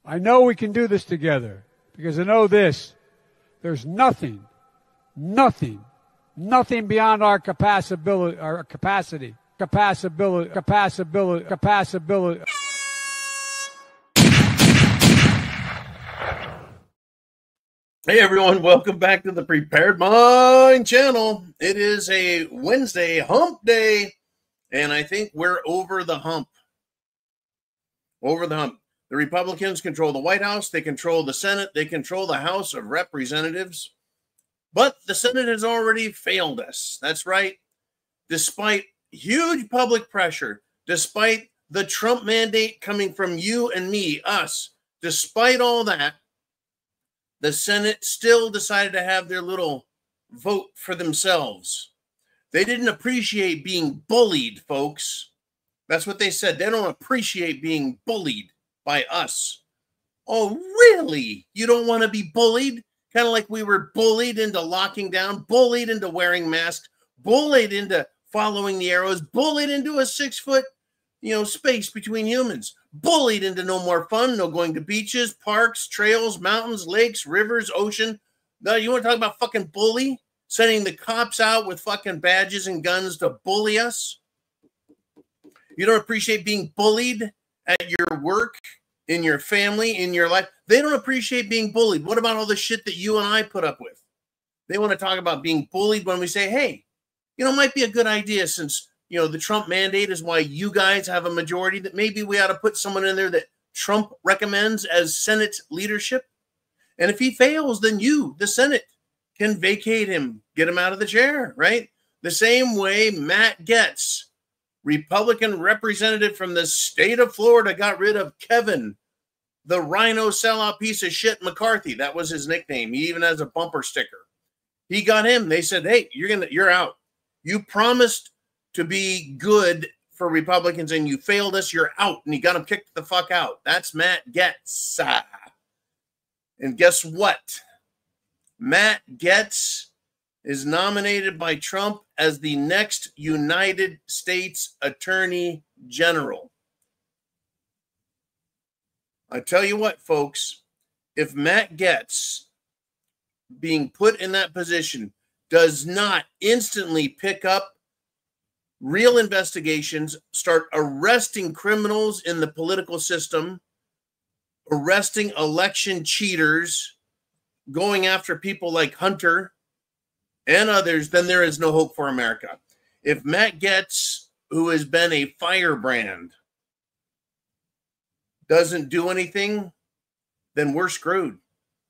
I know we can do this together because I know this. There's nothing beyond our capacity. Hey everyone, welcome back to the Prepared Mind channel. It is a Wednesday hump day, and I think we're over the hump. Over the hump. The Republicans control the White House, they control the Senate, they control the House of Representatives, but the Senate has already failed us. That's right. Despite huge public pressure, despite the Trump mandate coming from you and me, us, despite all that, the Senate still decided to have their little vote for themselves. They didn't appreciate being bullied, folks. That's what they said. They don't appreciate being bullied by us. Oh, really? You don't want to be bullied? Kind of like we were bullied into locking down, bullied into wearing masks, bullied into following the arrows, bullied into a 6-foot, space between humans, bullied into no more fun, no going to beaches, parks, trails, mountains, lakes, rivers, ocean. No, you want to talk about fucking bully? Sending the cops out with fucking badges and guns to bully us? You don't appreciate being bullied at your work, in your family, in your life? They don't appreciate being bullied. What about all the shit that you and I put up with? They want to talk about being bullied when we say, hey, it might be a good idea since, the Trump mandate is why you guys have a majority, that maybe we ought to put someone in there that Trump recommends as Senate leadership. And if he fails, then you, the Senate, can vacate him, get him out of the chair, right? The same way Matt Gaetz, Republican representative from the state of Florida, got rid of Kevin, the rhino sellout piece of shit McCarthy. That was his nickname. He even has a bumper sticker. He got him. They said, hey, you're out. You promised to be good for Republicans and you failed us. You're out. And he got him kicked the fuck out. That's Matt Gaetz. And guess what? Matt Gaetz is nominated by Trump as the next United States Attorney General. I tell you what, folks, if Matt Gaetz, being put in that position, does not instantly pick up real investigations, start arresting criminals in the political system, arresting election cheaters, going after people like Hunter and others, then there is no hope for America. If Matt Gaetz, who has been a firebrand, doesn't do anything, then we're screwed.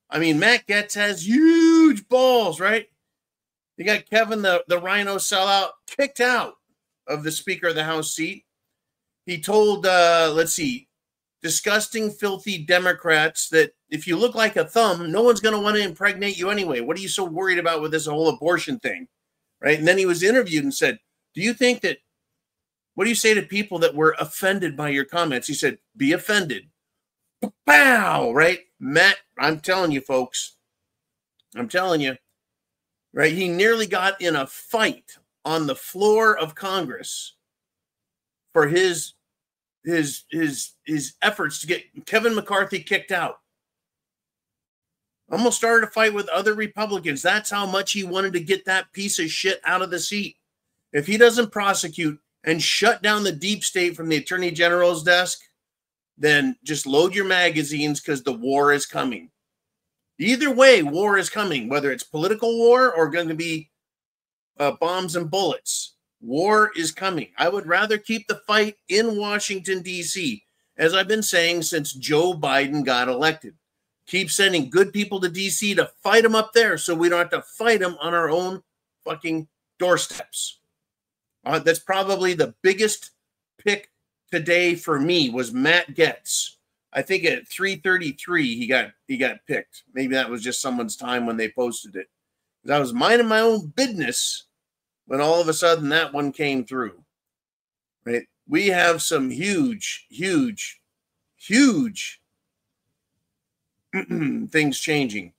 I mean, Matt Gaetz has huge balls, right? You got Kevin, the rhino sellout, kicked out of the Speaker of the House seat. He told, disgusting, filthy Democrats that if you look like a thumb, no one's going to want to impregnate you anyway. What are you so worried about with this whole abortion thing? Right? And then he was interviewed and said, what do you say to people that were offended by your comments? He said, be offended. Pow! Right? Matt, I'm telling you, folks. I'm telling you. Right? He nearly got in a fight on the floor of Congress for his efforts to get Kevin McCarthy kicked out. Almost started a fight with other Republicans. That's how much he wanted to get that piece of shit out of the seat. If he doesn't prosecute and shut down the deep state from the Attorney General's desk, then just load your magazines because the war is coming. Either way, war is coming, whether it's political war or going to be bombs and bullets. War is coming. I would rather keep the fight in Washington, D.C., as I've been saying since Joe Biden got elected. Keep sending good people to D.C. to fight them up there so we don't have to fight them on our own fucking doorsteps. That's probably the biggest pick today for me was Matt Gaetz. I think at 3:33 he got picked. Maybe that was just someone's time when they posted it. I was minding my own business when all of a sudden that one came through. Right? We have some huge things changing.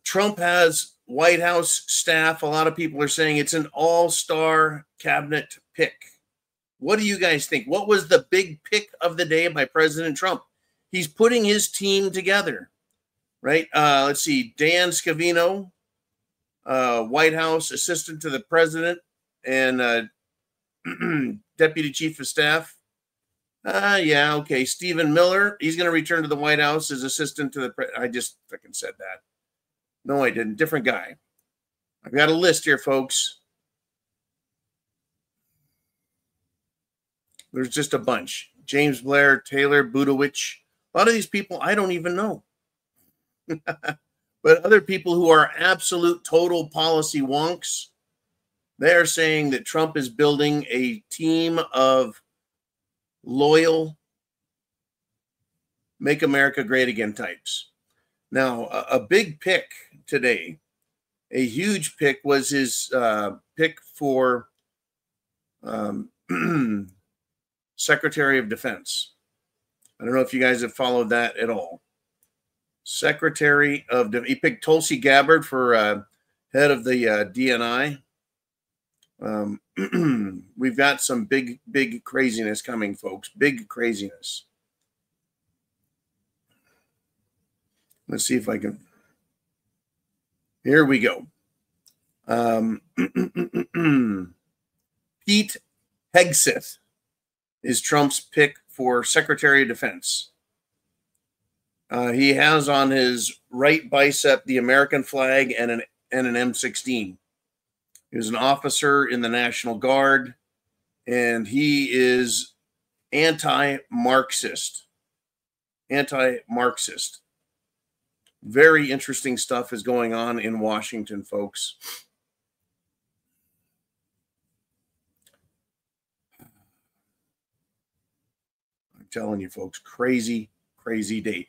Trump has White House staff. A lot of people are saying it's an all-star cabinet pick. What do you guys think? What was the big pick of the day by President Trump? he's putting his team together, right? Let's see, Dan Scavino, White House assistant to the president and deputy chief of staff. Yeah, okay. Stephen Miller, he's going to return to the White House as assistant to the president. I just fucking said that. No, I didn't. Different guy. I've got a list here, folks. There's just a bunch. James Blair, Taylor Budowich. A lot of these people I don't even know. But other people who are absolute total policy wonks, they're saying that Trump is building a team of loyal, make America great again types. Now, a big pick today, a huge pick, was his pick for Secretary of Defense. I don't know if you guys have followed that at all. Secretary of he picked Tulsi Gabbard for head of the DNI. We've got some big craziness coming, folks. Big craziness. Let's see if I can. Here we go. Pete Hegseth is Trump's pick for Secretary of Defense. He has on his right bicep the American flag and an M16. He was an officer in the National Guard, and he is anti-Marxist. Anti-Marxist. Very interesting stuff is going on in Washington, folks. I'm telling you, folks, crazy, crazy day.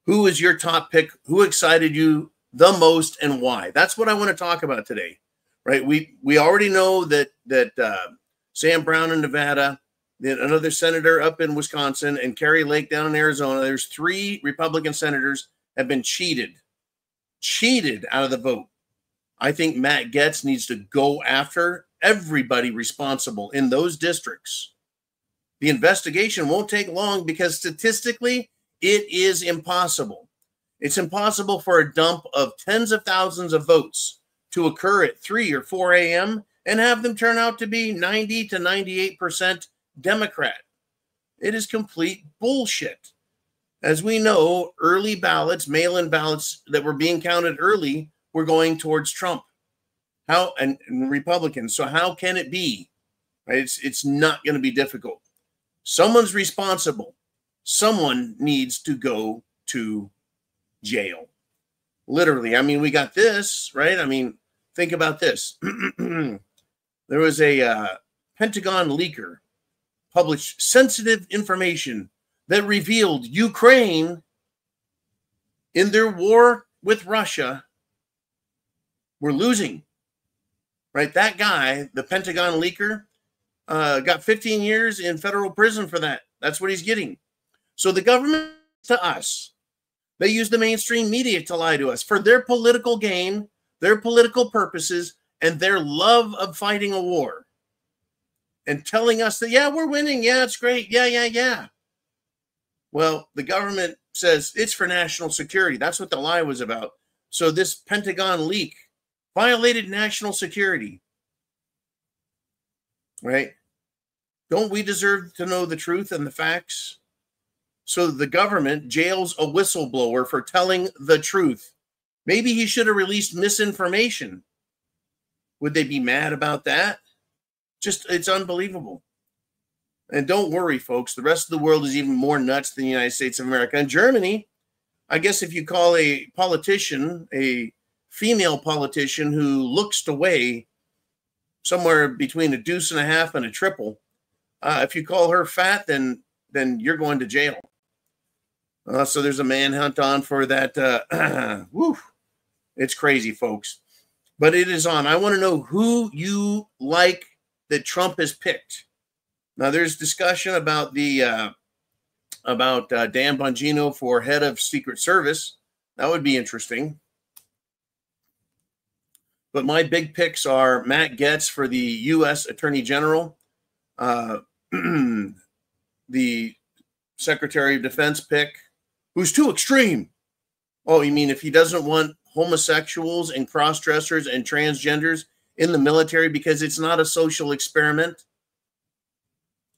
Who is your top pick? Who excited you the most and why? That's what I want to talk about today, right? We already know that Sam Brown in Nevada, then another senator up in Wisconsin, and Kerry Lake down in Arizona. There's 3 Republican senators have been cheated out of the vote. I think Matt Gaetz needs to go after everybody responsible in those districts. The investigation won't take long because statistically, it is impossible. It's impossible for a dump of tens of thousands of votes to occur at 3 or 4 a.m. and have them turn out to be 90 to 98% Democrat. It is complete bullshit. As we know, early ballots, mail-in ballots that were being counted early were going towards Trump. And Republicans. So how can it be? Right? It's not going to be difficult. Someone's responsible. Someone needs to go to jail. Literally. I mean, we got this, right? I mean, think about this. There was a Pentagon leaker published sensitive information that revealed Ukraine, in their war with Russia, were losing. Right? That guy, the Pentagon leaker, got 15 years in federal prison for that. That's what he's getting. So the government, to us, they use the mainstream media to lie to us for their political gain, their political purposes, and their love of fighting a war. And telling us that, yeah, we're winning. Yeah, it's great. Yeah. Well, the government says it's for national security. That's what the lie was about. So this Pentagon leak violated national security. Right? Don't we deserve to know the truth and the facts? So the government jails a whistleblower for telling the truth. Maybe he should have released misinformation. Would they be mad about that? Just, it's unbelievable. And don't worry, folks. The rest of the world is even more nuts than the United States of America. And Germany, I guess if you call a politician, a female politician who looks to weigh somewhere between a deuce and a half and a triple, if you call her fat, then you're going to jail. So there's a manhunt on for that. Woo, it's crazy, folks. But it is on. I want to know who you like that Trump has picked. Now, there's discussion about the Dan Bongino for head of Secret Service. That would be interesting. But my big picks are Matt Gaetz for the U.S. Attorney General, the Secretary of Defense pick, who's too extreme. Oh, you mean if he doesn't want homosexuals and cross-dressers and transgenders in the military because it's not a social experiment?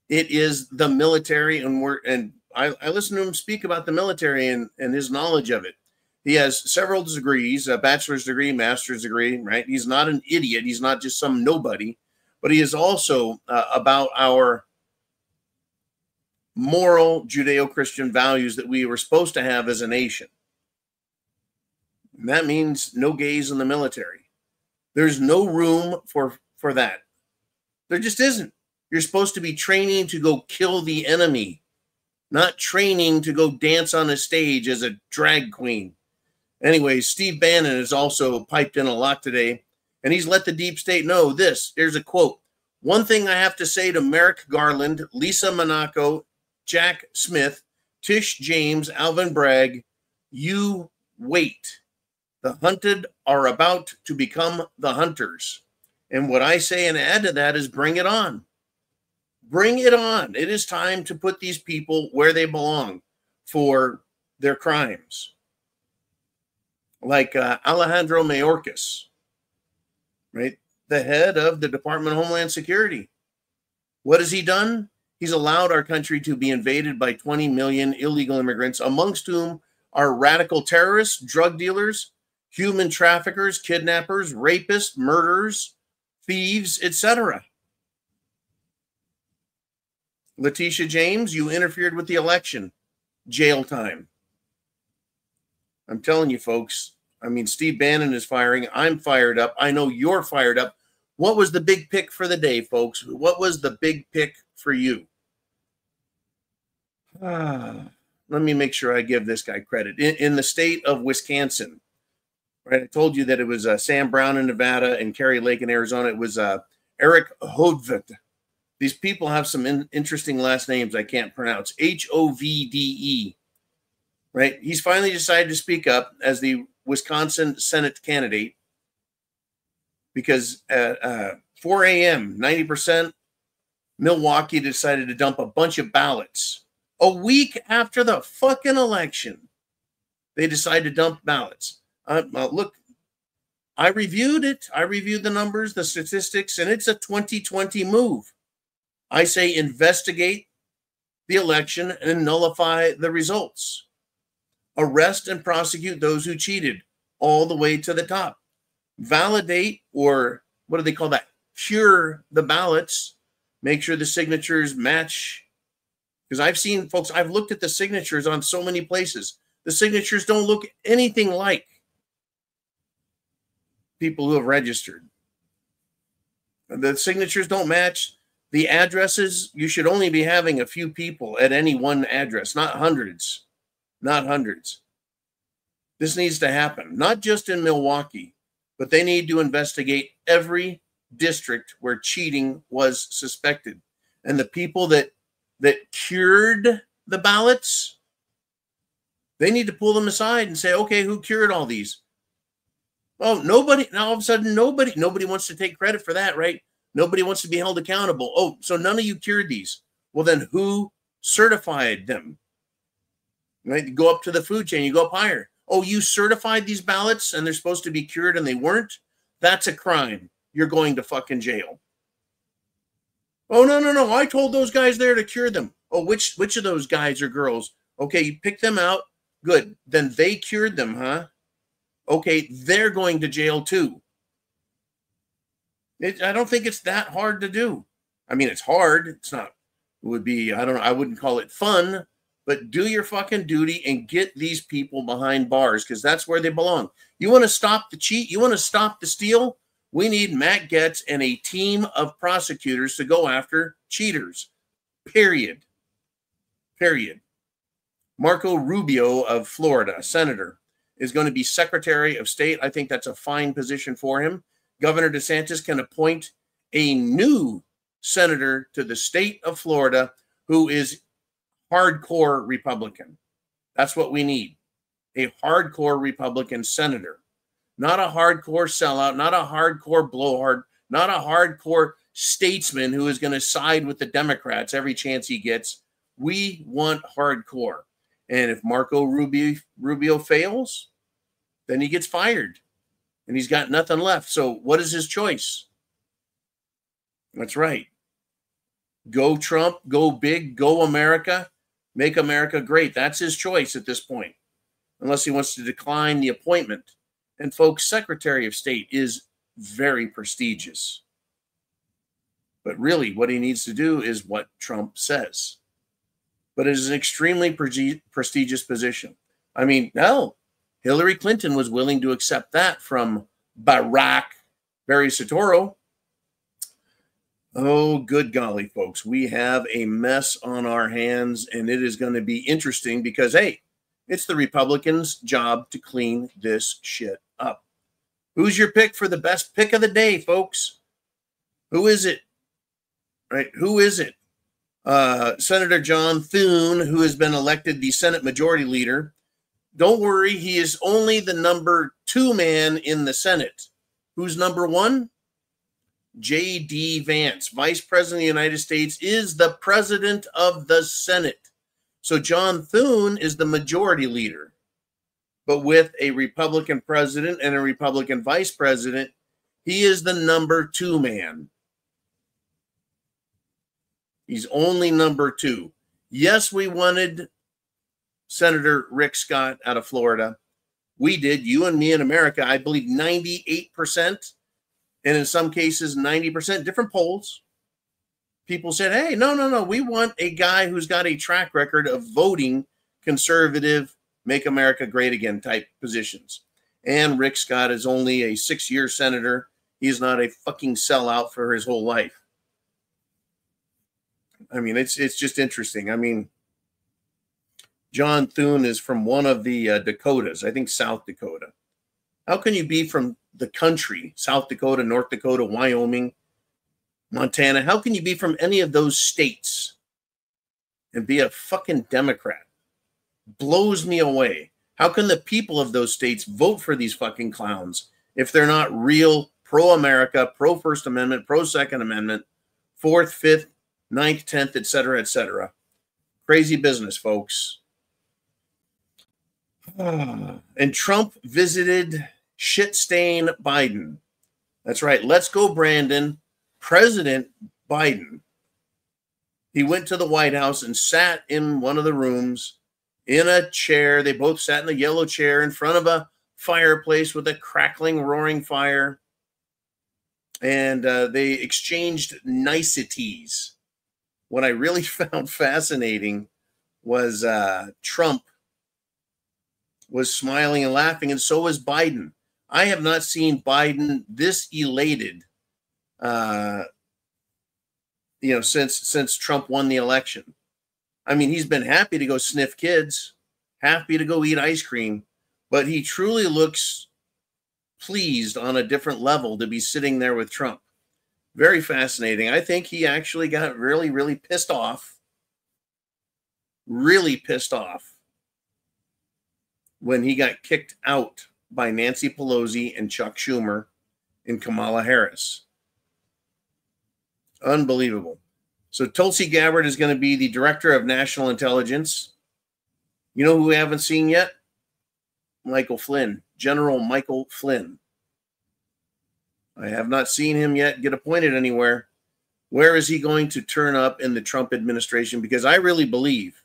It is the military, and I listen to him speak about the military and his knowledge of it. He has several degrees, a bachelor's degree, master's degree, right? He's not an idiot. He's not just some nobody, but he is also about our moral Judeo-Christian values that we were supposed to have as a nation. And that means no gays in the military. There's no room for that. There just isn't. You're supposed to be training to go kill the enemy, not training to go dance on a stage as a drag queen. Anyway, Steve Bannon has also piped in a lot today, and he's let the deep state know this. Here's a quote. One thing I have to say to Merrick Garland, Lisa Monaco, Jack Smith, Tish James, Alvin Bragg, you wait. The hunted are about to become the hunters. And what I say and add to that is bring it on. Bring it on. It is time to put these people where they belong for their crimes. Like Alejandro Mayorkas, right? The head of the Department of Homeland Security. What has he done? He's allowed our country to be invaded by 20 million illegal immigrants, amongst whom are radical terrorists, drug dealers, human traffickers, kidnappers, rapists, murderers, thieves, etc. Letitia James, you interfered with the election. Jail time. I'm telling you, folks. I mean, Steve Bannon is firing. I'm fired up. I know you're fired up. What was the big pick for the day, folks? What was the big pick for you? Let me make sure I give this guy credit. In the state of Wisconsin, right? I told you that it was Sam Brown in Nevada and Kerry Lake in Arizona. It was Eric Hovde. These people have some interesting last names I can't pronounce. Hovde, right? He's finally decided to speak up as the Wisconsin Senate candidate because at 4 a.m., 90%, Milwaukee decided to dump a bunch of ballots. A week after the fucking election, they decided to dump ballots. Look, I reviewed it. I reviewed the numbers, the statistics, and it's a 2020 move. I say investigate the election and nullify the results. Arrest and prosecute those who cheated all the way to the top. Validate, or what do they call that? Cure the ballots. Make sure the signatures match. Because I've seen, folks, I've looked at the signatures on so many places. The signatures don't look anything like people who have registered. The signatures don't match. The addresses, you should only be having a few people at any one address, not hundreds. Not hundreds. This needs to happen, not just in Milwaukee, but they need to investigate every district where cheating was suspected. And the people that cured the ballots, they need to pull them aside and say, okay, who cured all these? Oh, nobody. Now all of a sudden, nobody wants to take credit for that, right? Nobody wants to be held accountable. Oh, so none of you cured these. Well, then who certified them? Right? You go up to the food chain, you go up higher. Oh, you certified these ballots and they're supposed to be cured and they weren't? That's a crime. You're going to fucking jail. Oh, no. I told those guys there to cure them. Oh, which of those guys or girls? Okay, you picked them out. Good. Then they cured them, huh? Okay, they're going to jail too. I don't think it's that hard to do. I mean, it's hard. It's not, it would be, I don't know, I wouldn't call it fun, but do your fucking duty and get these people behind bars because that's where they belong. You want to stop the cheat? You want to stop the steal? We need Matt Gaetz and a team of prosecutors to go after cheaters. Period. Marco Rubio of Florida, senator, is going to be Secretary of State. I think that's a fine position for him. Governor DeSantis can appoint a new senator to the state of Florida who is hardcore Republican. That's what we need. A hardcore Republican senator. Not a hardcore sellout, not a hardcore blowhard, not a hardcore statesman who is going to side with the Democrats every chance he gets. We want hardcore. And if Marco Rubio fails, then he gets fired and he's got nothing left. So what is his choice? That's right. Go Trump, go big, go America, make America great. That's his choice at this point, unless he wants to decline the appointment. And folks, Secretary of State is very prestigious. But really, what he needs to do is what Trump says. But it is an extremely prestigious position. I mean, hell, Hillary Clinton was willing to accept that from Barack Barry-Soetoro. Oh, good golly, folks. We have a mess on our hands, and it is going to be interesting because, hey, it's the Republicans' job to clean this shit up. Who's your pick for the best pick of the day, folks? Who is it? Right? Who is it? Senator John Thune, who has been elected the Senate Majority Leader. Don't worry, he is only the number 2 man in the Senate. Who's number 1? J.D. Vance, Vice President of the United States, is the President of the Senate. So John Thune is the Majority Leader. But with a Republican President and a Republican Vice President, he is the number 2 man. He's only number 2. Yes, we wanted Senator Rick Scott out of Florida. We did, you and me in America, I believe 98%, and in some cases 90%, different polls. People said, hey, no, we want a guy who's got a track record of voting conservative, make America great again type positions. And Rick Scott is only a 6-year senator. He's not a fucking sellout for his whole life. I mean, it's just interesting. I mean, John Thune is from one of the Dakotas, I think South Dakota. How can you be from the country, South Dakota, North Dakota, Wyoming, Montana? How can you be from any of those states and be a fucking Democrat? Blows me away. How can the people of those states vote for these fucking clowns if they're not real pro-America, pro-First Amendment, pro-Second Amendment, 4th, 5th, 9th, 10th, et cetera, et cetera? Crazy business, folks. And Trump visited shit-stain Biden. That's right. Let's go, Brandon. President Biden. He went to the White House and sat in one of the rooms in a chair. They both sat in a yellow chair in front of a fireplace with a crackling, roaring fire. And they exchanged niceties. What I really found fascinating was Trump was smiling and laughing, and so was Biden. I have not seen Biden this elated, since Trump won the election. I mean, he's been happy to go sniff kids, happy to go eat ice cream, but he truly looks pleased on a different level to be sitting there with Trump. Very fascinating. I think he actually got really, really pissed off. Really pissed off when he got kicked out by Nancy Pelosi and Chuck Schumer and Kamala Harris. Unbelievable. So Tulsi Gabbard is going to be the Director of National Intelligence. You know who we haven't seen yet? Michael Flynn, General Michael Flynn. I have not seen him yet get appointed anywhere. Where is he going to turn up in the Trump administration? Because I really believe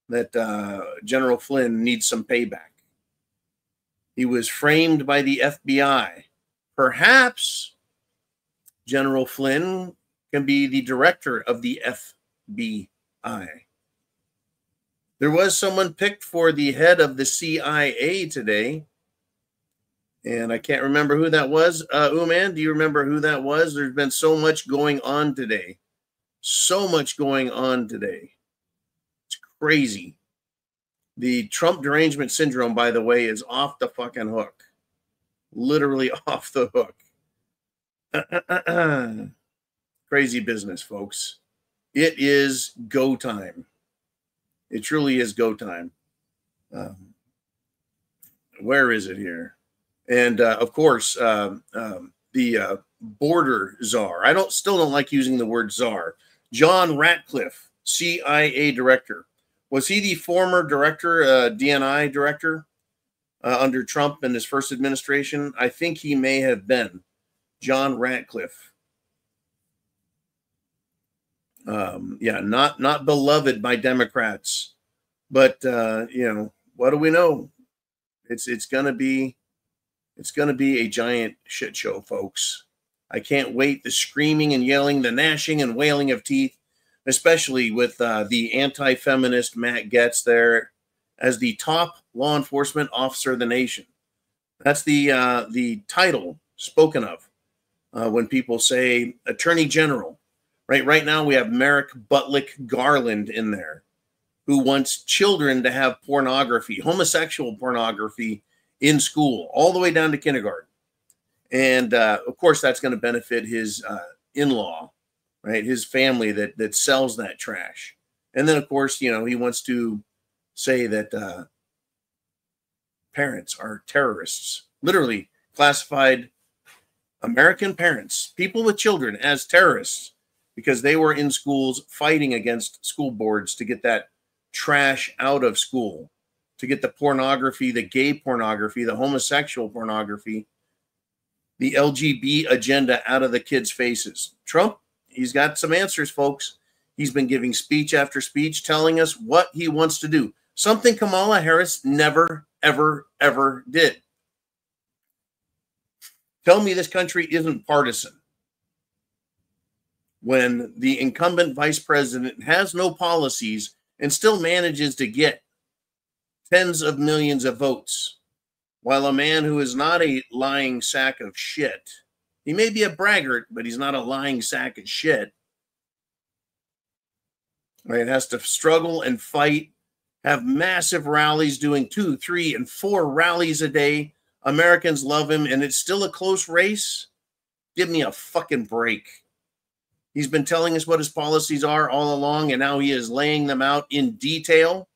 that General Flynn needs some payback. He was framed by the FBI. Perhaps General Flynn can be the director of the FBI. There was someone picked for the head of the CIA today, and I can't remember who that was. Uman, do you remember who that was? There's been so much going on today. So much going on today. It's crazy. The Trump derangement syndrome, by the way, is off the fucking hook. Literally off the hook. Crazy business, folks. It is go time. It truly is go time. Where is it here? And of course, the border czar. I still don't like using the word czar. John Ratcliffe, CIA director. Was he the former director, DNI director under Trump in his first administration? I think he may have been. John Ratcliffe. Yeah, not beloved by Democrats, but you know, what do we know? It's gonna be a giant shit show, folks. I can't wait. The screaming and yelling, the gnashing and wailing of teeth, especially with the anti-feminist Matt Gaetz there as the top law enforcement officer of the nation. That's the title spoken of when people say Attorney General. Right now we have Merrick Butlick Garland in there, who wants children to have pornography, homosexual pornography in school, all the way down to kindergarten. And of course, that's going to benefit his in-law, right? His family that sells that trash. And then, of course, you know, he wants to say that parents are terrorists, literally classified American parents, people with children, as terrorists because they were in schools fighting against school boards to get that trash out of school, to get the pornography, the gay pornography, the homosexual pornography, the LGBT agenda out of the kids' faces. Trump, he's got some answers, folks. He's been giving speech after speech telling us what he wants to do, something Kamala Harris never, ever, ever did. Tell me this country isn't partisan when the incumbent vice president has no policies and still manages to get tens of millions of votes, while a man who is not a lying sack of shit, he may be a braggart, but he's not a lying sack of shit, right, has to struggle and fight, have massive rallies, doing 2, 3, and 4 rallies a day. Americans love him, and it's still a close race. Give me a fucking break. He's been telling us what his policies are all along, and now he is laying them out in detail.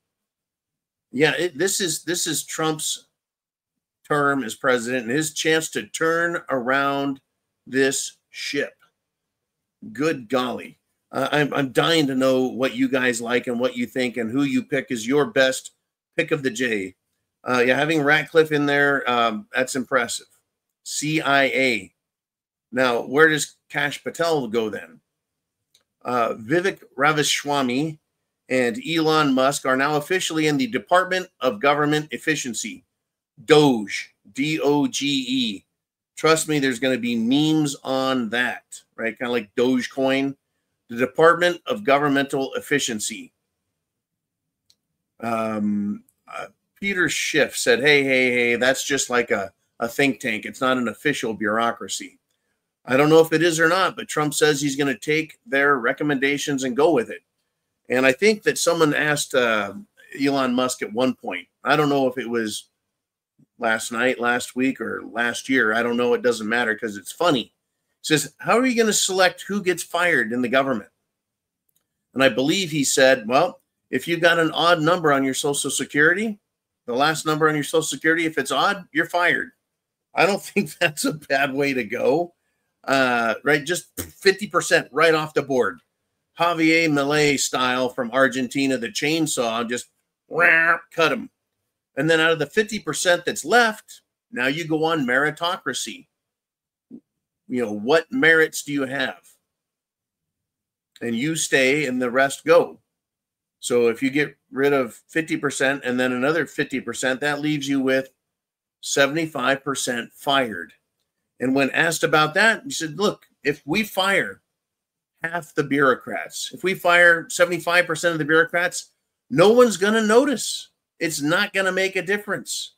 Yeah, this is Trump's term as president and his chance to turn around this ship. Good golly. I'm dying to know what you guys like and what you think and who you pick is your best pick of the J. Yeah, having Ratcliffe in there, that's impressive. CIA. Now, where does Kash Patel go then? Vivek Ramaswamy and Elon Musk are now officially in the Department of Government Efficiency, Doge, D-O-G-E. Trust me, there's going to be memes on that, right? Kind of like Dogecoin. The Department of Governmental Efficiency. Peter Schiff said, hey, that's just like a think tank. It's not an official bureaucracy. I don't know if it is or not, but Trump says he's going to take their recommendations and go with it. And I think that someone asked Elon Musk at one point, I don't know if it was last night, last week, or last year. I don't know. It doesn't matter because it's funny. He says, how are you going to select who gets fired in the government? And I believe he said, well, if you got an odd number on your Social Security, the last number on your Social Security, if it's odd, you're fired. I don't think that's a bad way to go. Right? Just 50% right off the board. Javier Milei style from Argentina, the chainsaw, just cut him. And then out of the 50% that's left, now you go on meritocracy. You know, what merits do you have? And you stay and the rest go. So if you get rid of 50% and then another 50%, that leaves you with 75% fired. And when asked about that, he said, look, if we fire half the bureaucrats, if we fire 75% of the bureaucrats, no one's going to notice. It's not going to make a difference.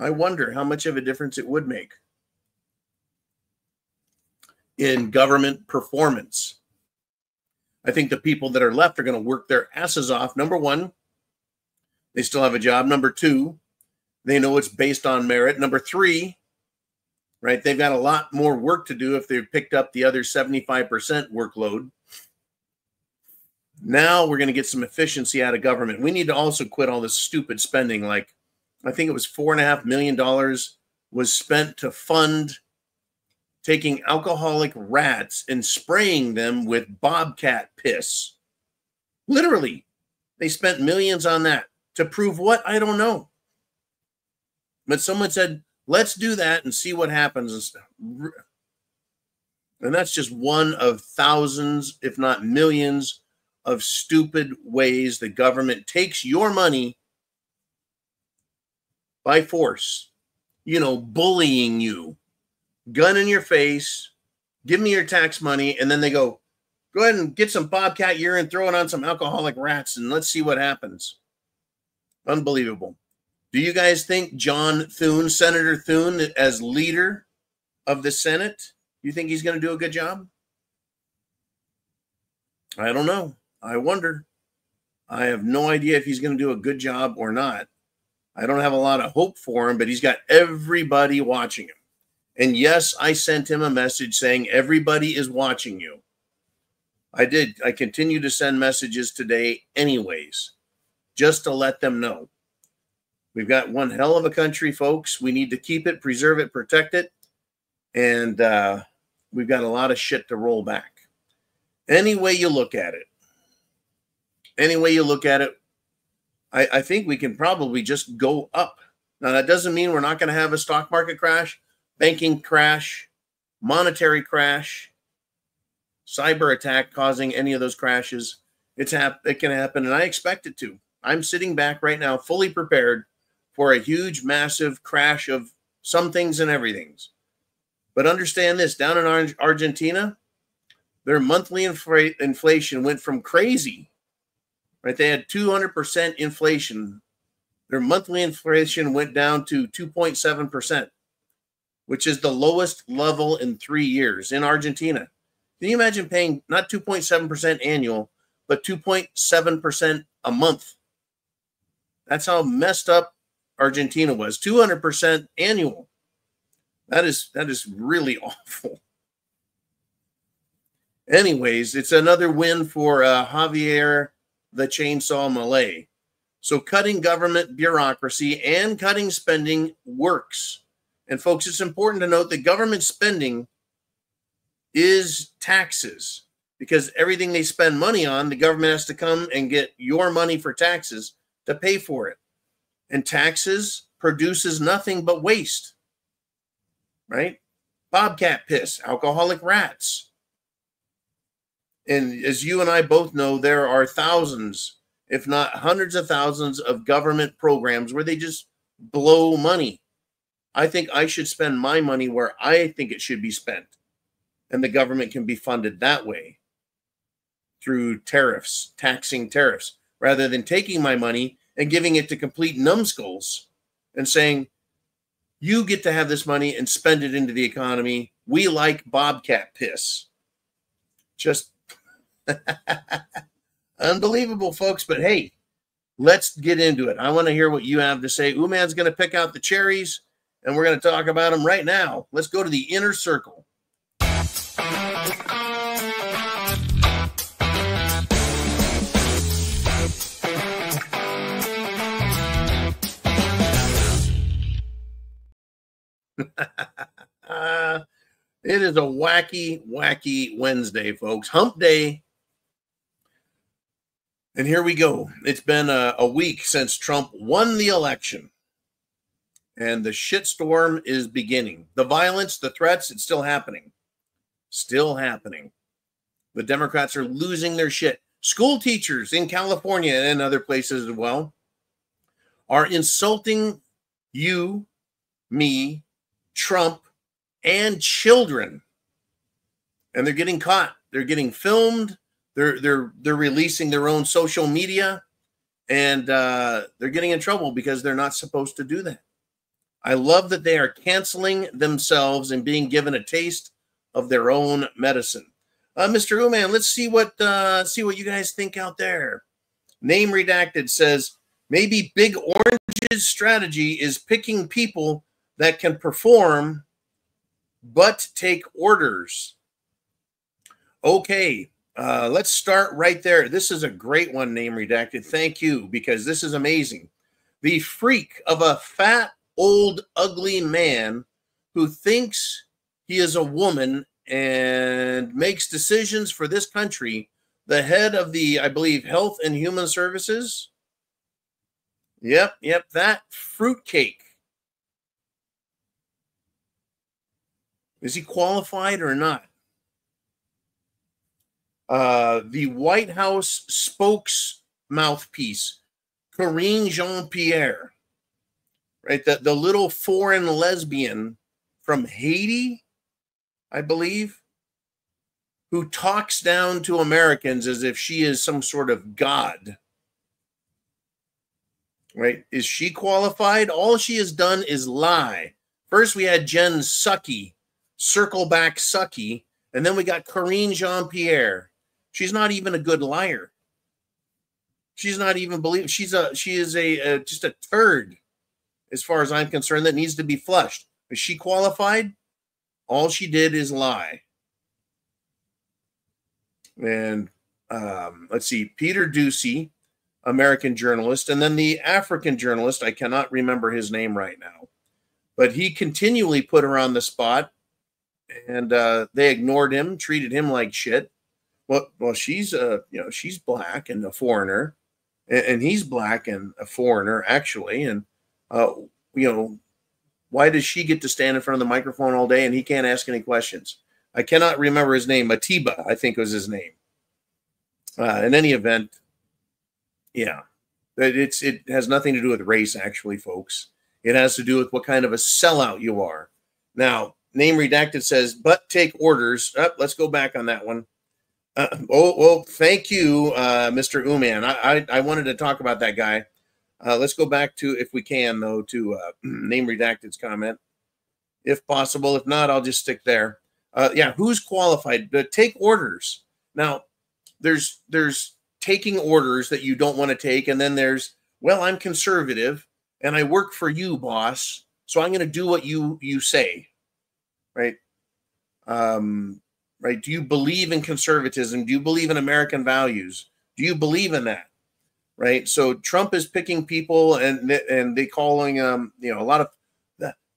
I wonder how much of a difference it would make in government performance. I think the people that are left are going to work their asses off. Number one, they still have a job. Number two, they know it's based on merit. Number three, right, they've got a lot more work to do if they've picked up the other 75% workload. Now we're going to get some efficiency out of government. We need to also quit all this stupid spending. Like, I think it was $4.5 million was spent to fund taking alcoholic rats and spraying them with bobcat piss. Literally, they spent millions on that. To prove what? I don't know. But someone said, let's do that and see what happens. And that's just one of thousands, if not millions, of stupid ways the government takes your money by force. You know, bullying you, gun in your face, give me your tax money, and then they go ahead and get some Bobcat urine, throw it on some alcoholic rats, and let's see what happens. Unbelievable. Do you guys think John Thune, Senator Thune, as leader of the Senate, you think he's going to do a good job? I don't know. I wonder. I have no idea if he's going to do a good job or not. I don't have a lot of hope for him, but he's got everybody watching him. And yes, I sent him a message saying, everybody is watching you. I did. I continue to send messages today anyways, just to let them know. We've got one hell of a country, folks. We need to keep it, preserve it, protect it. And we've got a lot of shit to roll back. Any way you look at it, I think we can probably just go up. Now, that doesn't mean we're not going to have a stock market crash, banking crash, monetary crash, cyber attack causing any of those crashes. It can happen, and I expect it to. I'm sitting back right now, fully prepared for a huge, massive crash of some things and everythings. But understand this, down in Argentina, their monthly inflation went from crazy, right? They had 200% inflation. Their monthly inflation went down to 2.7%, which is the lowest level in 3 years in Argentina. Can you imagine paying not 2.7% annual, but 2.7% a month? That's how messed up Argentina was. 200% annual. That is really awful. Anyways, it's another win for Javier the Chainsaw Malay. So cutting government bureaucracy and cutting spending works. And folks, it's important to note that government spending is taxes, because everything they spend money on, the government has to come and get your money for taxes to pay for it. And taxes produces nothing but waste, right? Bobcat piss, alcoholic rats. And as you and I both know, there are thousands, if not hundreds of thousands of government programs where they just blow money. I think I should spend my money where I think it should be spent. And the government can be funded that way through tariffs, taxing tariffs, rather than taking my money and giving it to complete numbskulls and saying, you get to have this money and spend it into the economy. We like Bobcat piss. Just unbelievable, folks. But hey, let's get into it. I want to hear what you have to say. Uman's going to pick out the cherries, and we're going to talk about them right now. Let's go to the inner circle. It is a wacky, wacky Wednesday, folks. Hump day. And here we go. It's been a week since Trump won the election. And the shitstorm is beginning. The violence, the threats, it's still happening. Still happening. The Democrats are losing their shit. School teachers in California and other places as well are insulting you, me, Trump, and children. And they're getting caught. They're getting filmed. They're releasing their own social media, and they're getting in trouble because they're not supposed to do that. I love that they are canceling themselves and being given a taste of their own medicine. Mr. Uman, let's see what you guys think out there. Name Redacted says, maybe Big Orange's strategy is picking people that can perform but take orders. Okay, let's start right there. This is a great one, Name Redacted. Thank you, because this is amazing. The freak of a fat, old, ugly man who thinks he is a woman and makes decisions for this country the head of the, I believe, Health and Human Services. Yep, that fruitcake. Is he qualified or not? The White House spokes mouthpiece, Karine Jean-Pierre, right? The little foreign lesbian from Haiti, I believe, who talks down to Americans as if she is some sort of god. Right? Is she qualified? All she has done is lie. First, we had Jen Psaki, circle back Psaki, and then we got Karine Jean-Pierre. She's not even a good liar. She's not even she is just a turd, as far as I'm concerned, that needs to be flushed. Is she qualified? All she did is lie. And let's see, Peter Doocy, American journalist, and then the African journalist, I cannot remember his name right now, but he continually put her on the spot, and they ignored him, treated him like shit. Well, she's she's black and a foreigner, and he's black and a foreigner actually, and why does she get to stand in front of the microphone all day and he can't ask any questions? I cannot remember his name. Matiba, I think was his name. In any event, yeah, it has nothing to do with race, actually, folks. It has to do with what kind of a sellout you are. Now, name redacted says, but take orders. Let's go back on that one. Thank you, Mr. Uman. I wanted to talk about that guy. Let's go back to, if we can, though, to name redacted's comment, if possible. If not, I'll just stick there. Yeah, who's qualified to take orders? Now, there's taking orders that you don't want to take, and then there's, well, I'm conservative and I work for you, boss, so I'm going to do what you say, right? Right? Do you believe in conservatism? Do you believe in American values? Do you believe in that? Right? So Trump is picking people, and they calling a lot of,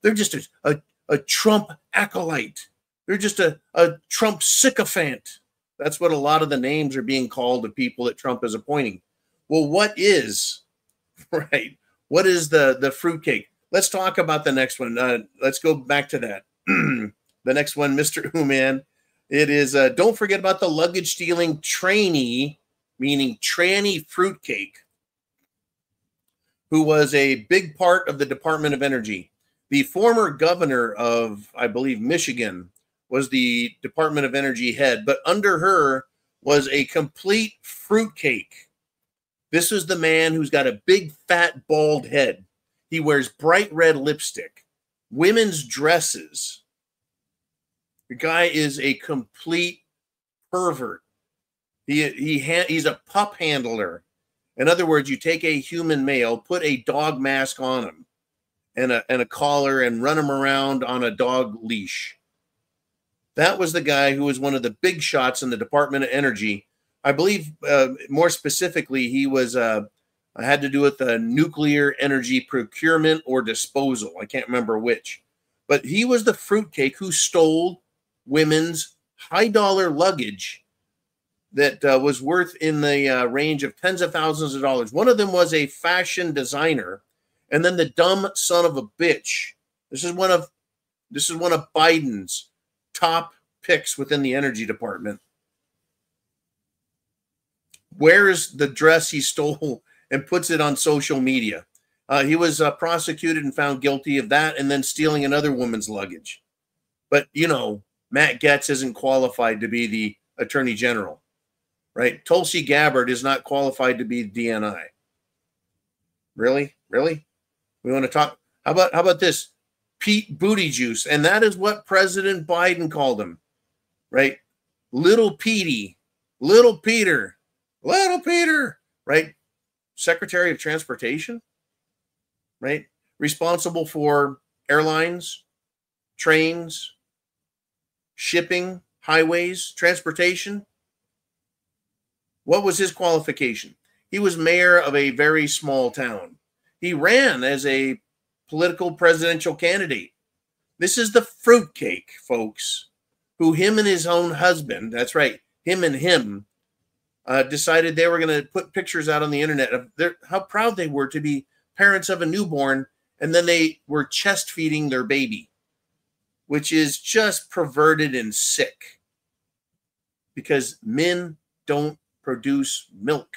they're just a Trump acolyte. They're just a Trump sycophant. That's what a lot of the names are being called to people that Trump is appointing. Well, what is, right? What is the fruitcake? Let's talk about the next one. Let's go back to that. The next one, Mr. Uman. It is, don't forget about the luggage stealing trainee, meaning tranny fruitcake, who was a big part of the Department of Energy. The former governor of, I believe, Michigan was the Department of Energy head, but under her was a complete fruitcake. This is the man who's got a big, fat, bald head. He wears bright red lipstick, women's dresses. The guy is a complete pervert. He's a pup handler. In other words, you take a human male, put a dog mask on him and a collar, and run him around on a dog leash. That was the guy who was one of the big shots in the Department of Energy. I believe, more specifically, he was had to do with nuclear energy procurement or disposal. I can't remember which. But he was the fruitcake who stole women's high-dollar luggage that was worth in the range of tens of thousands of dollars. One of them was a fashion designer, and then the dumb son of a bitch. This is one of Biden's top picks within the energy department. Wears the dress he stole and puts it on social media. He was prosecuted and found guilty of that, and then stealing another woman's luggage. But Matt Gaetz isn't qualified to be the attorney general, right? Tulsi Gabbard is not qualified to be DNI. Really? We want to talk. How about this? Pete Booty Juice. And that is what President Biden called him, right? Little Petey, Little Peter, right? Secretary of Transportation, right? Responsible for airlines, trains, shipping, highways, transportation. What was his qualification? He was mayor of a very small town. He ran as a political presidential candidate. This is the fruitcake, folks, who him and his own husband, that's right, him and him, decided they were going to put pictures out on the internet of how proud they were to be parents of a newborn, and then they were chest feeding their baby, which is just perverted and sick, because men don't produce milk.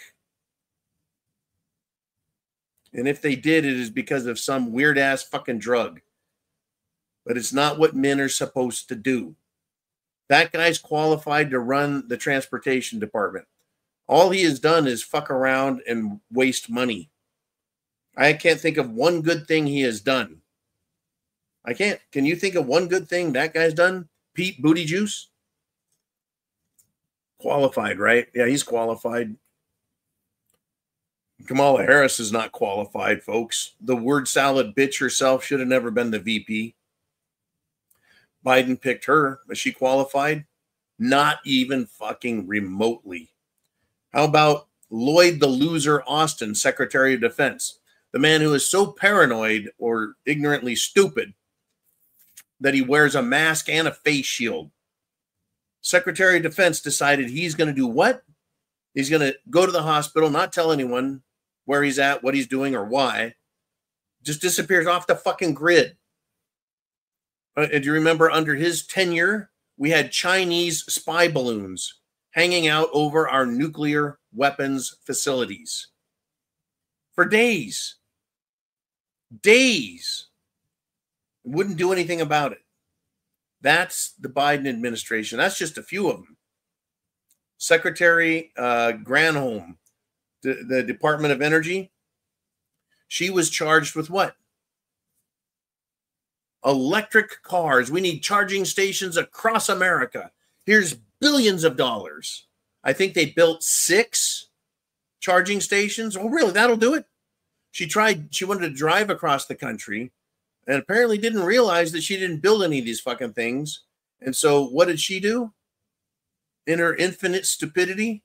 And if they did, it is because of some weird-ass fucking drug. But it's not what men are supposed to do. That guy's qualified to run the transportation department. All he has done is fuck around and waste money. I can't think of one good thing he has done. I can't. Can you think of one good thing that guy's done? Pete Booty Juice? Qualified, right? Yeah, he's qualified. Kamala Harris is not qualified, folks. The word salad bitch herself should have never been the VP. Biden picked her. Is she qualified? Not even fucking remotely. How about Lloyd the Loser Austin, Secretary of Defense? The man who is so paranoid or ignorantly stupid that he wears a mask and a face shield. Secretary of Defense decided he's going to do what? He's going to go to the hospital, not tell anyone where he's at, what he's doing, or why. Just disappears off the fucking grid. Do you remember under his tenure, we had Chinese spy balloons hanging out over our nuclear weapons facilities for days. Days. Wouldn't do anything about it. That's the Biden administration. That's just a few of them. Secretary Granholm, the Department of Energy, she was charged with what? Electric cars. We need charging stations across America. Here's billions of dollars. I think they built 6 charging stations. Oh, really? That'll do it? She wanted to drive across the country and apparently didn't realize that she didn't build any of these fucking things. And so what did she do? In her infinite stupidity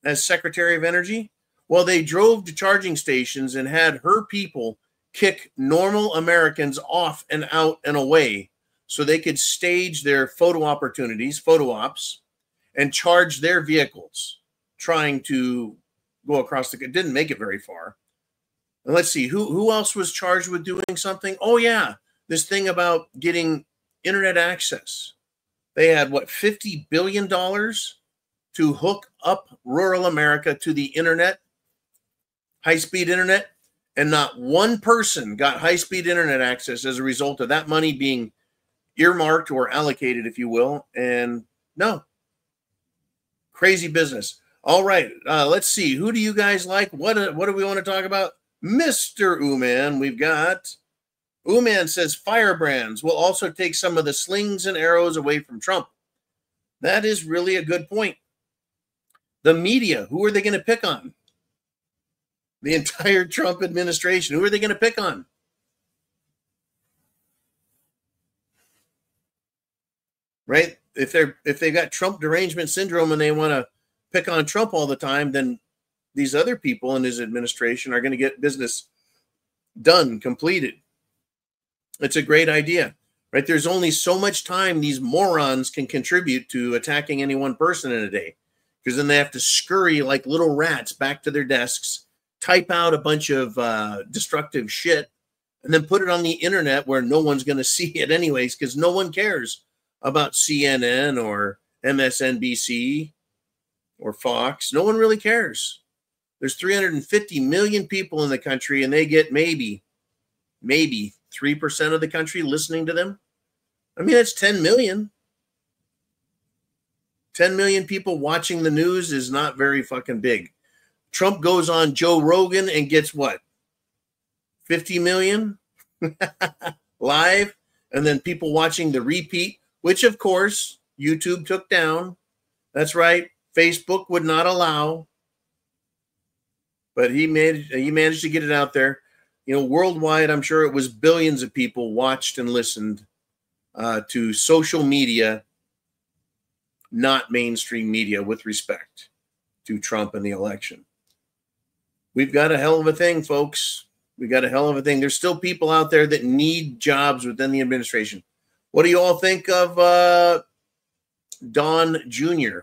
as Secretary of Energy? Well, they drove to charging stations and had her people kick normal Americans off and out and away so they could stage their photo opportunities, photo ops, and charge their vehicles trying to go across the... It didn't make it very far. And let's see, who else was charged with doing something? Oh, yeah, this thing about getting internet access. They had, what, $50 billion to hook up rural America to the internet, high-speed internet, and not one person got high-speed internet access as a result of that money being earmarked or allocated, if you will. And no. Crazy business. All right, let's see. Who do you guys like? What do we want to talk about? Mr. Uman, we've got... Uman says firebrands will also take some of the slings and arrows away from Trump. That is really a good point. The media, who are they going to pick on? The entire Trump administration, who are they going to pick on? Right? If they've got Trump derangement syndrome and they want to pick on Trump all the time, then these other people in his administration are going to get business done, completed. It's a great idea, right? There's only so much time these morons can contribute to attacking any one person in a day, because then they have to scurry like little rats back to their desks, type out a bunch of destructive shit, and then put it on the internet where no one's going to see it anyways, because no one cares about CNN or MSNBC or Fox. No one really cares. There's 350 million people in the country, and they get maybe 3% of the country listening to them. I mean, that's 10 million. 10 million people watching the news is not very fucking big. Trump goes on Joe Rogan and gets what? 50 million live, and then people watching the repeat, which of course YouTube took down. That's right. Facebook would not allow, but he managed to get it out there. You know, worldwide, I'm sure it was billions of people watched and listened to social media, not mainstream media, with respect to Trump and the election. We've got a hell of a thing, folks. We've got a hell of a thing. There's still people out there that need jobs within the administration. What do you all think of Don Jr.?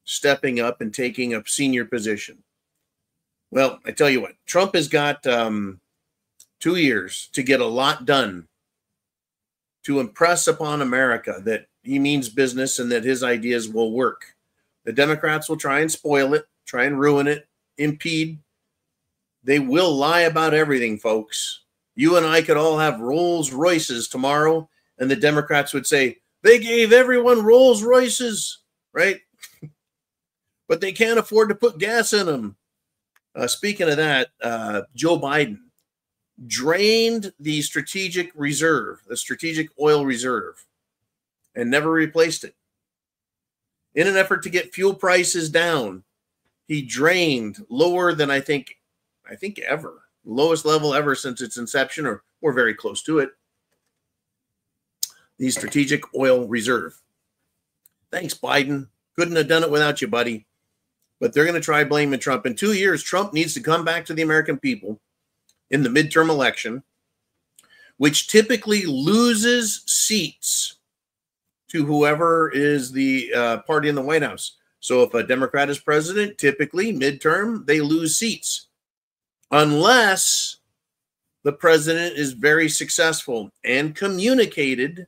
stepping up and taking a senior position. Well, I tell you what, Trump has got 2 years to get a lot done to impress upon America that he means business and that his ideas will work. The Democrats will try and spoil it, try and ruin it, impede. They will lie about everything, folks. You and I could all have Rolls Royces tomorrow, and the Democrats would say, they gave everyone Rolls Royces, right? But they can't afford to put gas in them. Speaking of that, Joe Biden drained the strategic reserve, the strategic oil reserve, and never replaced it. In an effort to get fuel prices down, he drained lower than I think ever, lowest level ever since its inception, or very close to it, the strategic oil reserve. Thanks, Biden. Couldn't have done it without you, buddy. But they're going to try blaming Trump. In 2 years, Trump needs to come back to the American people in the midterm election, which typically loses seats to whoever is the party in the White House. So if a Democrat is president, typically midterm, they lose seats. Unless the president is very successful and communicated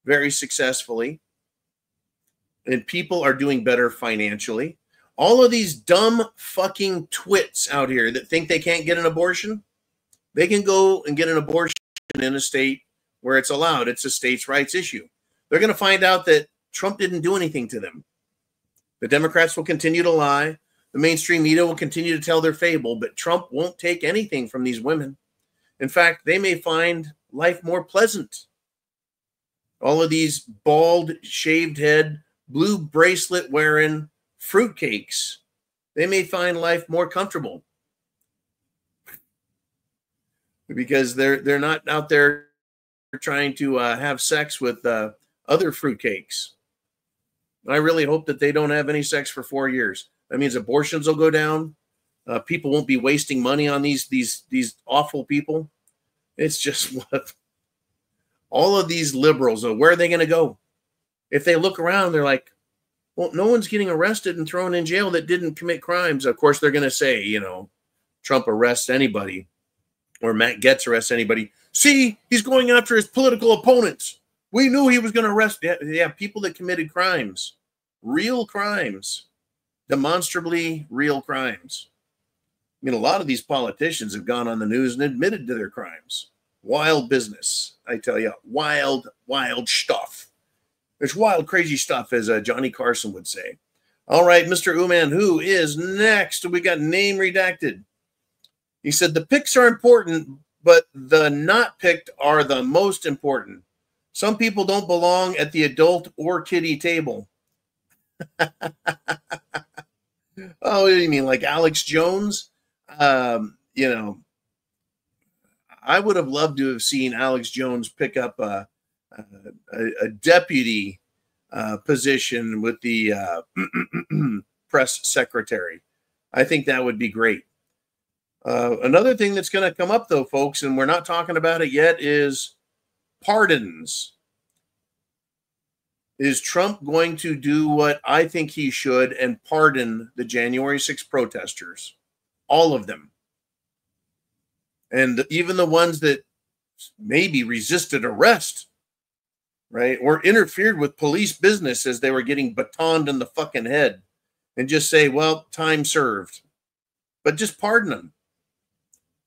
very successfully, and people are doing better financially. All of these dumb fucking twits out here that think they can't get an abortion, they can go and get an abortion in a state where it's allowed. It's a states' rights issue. They're going to find out that Trump didn't do anything to them. The Democrats will continue to lie. The mainstream media will continue to tell their fable, but Trump won't take anything from these women. In fact, they may find life more pleasant. All of these bald, shaved head, blue bracelet wearing fruitcakes, they may find life more comfortable because they're not out there trying to have sex with other fruitcakes. I really hope that they don't have any sex for 4 years. That means abortions will go down. People won't be wasting money on these awful people. It's just what all of these liberals, where are they going to go? If they look around, they're like, well, no one's getting arrested and thrown in jail that didn't commit crimes. Of course, they're going to say, Trump arrests anybody or Matt Gaetz arrests anybody. See, he's going after his political opponents. We knew he was going to arrest people that committed crimes, real crimes, demonstrably real crimes. I mean, a lot of these politicians have gone on the news and admitted to their crimes. Wild business, I tell you. Wild, wild stuff. There's wild, crazy stuff, as Johnny Carson would say. All right, Mr. Uman, who is next? We got name redacted. He said, the picks are important, but the not picked are the most important. Some people don't belong at the adult or kiddie table. Oh, what do you mean, like Alex Jones? I would have loved to have seen Alex Jones pick up a deputy position with the press secretary. I think that would be great. Another thing that's going to come up, though, folks, and we're not talking about it yet, is pardons. Is Trump going to do what I think he should and pardon the January 6th protesters? All of them. And even the ones that maybe resisted arrest, right? Or interfered with police business as they were getting batoned in the fucking head, and just say, well, time served. But just pardon them.